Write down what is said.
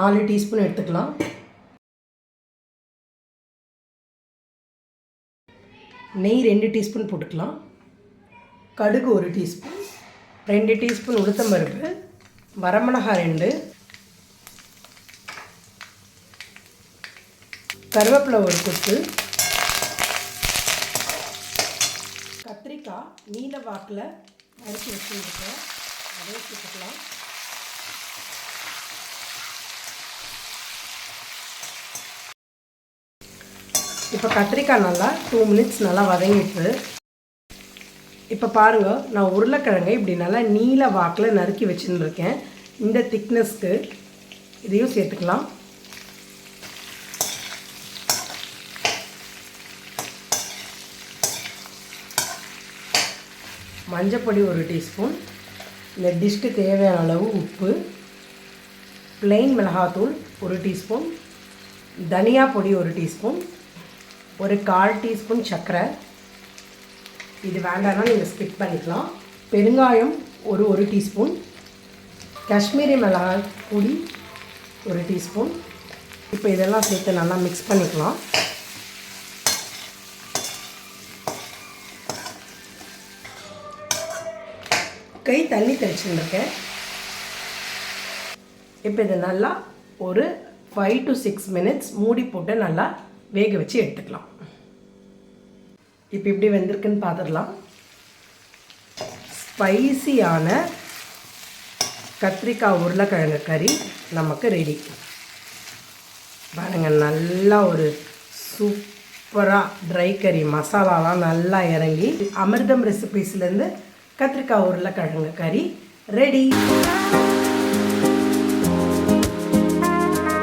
4 teaspoon எடுத்துக்கலாம். நெய் 2 teaspoon போட்டுக்கலாம். கடுகு 1 டீஸ்பூன், 2 டீஸ்பூன் உளுத்தம்பருப்பு, வரமிளகாய் 2, கருவேப்பிலை 1 கொத்து, கத்திரிக்காய் நீல வாக்கில் நறுக்கி வச்சுருக்கேன், அதை சேர்த்துக்கலாம். இப்போ கத்திரிக்காய் நல்லா 2 மினிட்ஸ் நல்லா வதங்கிட்டு, இப்போ பாருங்கள், நான் உருளைக்கிழங்கை இப்படி நல்லா நீல வாக்கில் நறுக்கி வச்சுருக்கேன். இந்த திக்னஸ்க்கு இதையும் சேர்த்துக்கலாம். மஞ்சப்பொடி 1 டீஸ்பூன், இந்த டிஷ்க்கு தேவையான அளவு உப்பு, ப்ளெயின் மிளகாத்தூள் 1 டீஸ்பூன், தனியா பொடி 1 டீஸ்பூன், ஒரு 1/4 டீஸ்பூன் சர்க்கரை, இது வேண்டாம்னா நீங்கள் ஸ்கிப் பண்ணிக்கலாம். பெருங்காயம் 1 டீஸ்பூன், காஷ்மீரி மிளகாய் பொடி 1 டீஸ்பூன். இப்போ இதெல்லாம் சேர்த்து நல்லா மிக்ஸ் பண்ணிக்கலாம். கை தண்ணி தெளிச்சுருக்கேன். இப்போ இதை நல்லா ஒரு 5 to 6 மினிட்ஸ் மூடி போட்டு நல்லா வேக வச்சு எடுத்துக்கலாம். இப்போ இப்படி வெந்திருக்குன்னு பார்த்துடலாம். ஸ்பைசியான கத்திரிக்காய் உருளைக்கிழங்கு கறி நமக்கு ரெடி. பாருங்கள், நல்லா ஒரு சூப்பராக ட்ரை கறி மசாலாலாம் நல்லா இறங்கி அமிர்தம் ரெசிபீஸ்லேருந்து கத்திரிக்காய் உருளைக்கிழங்கு கறி ரெடி.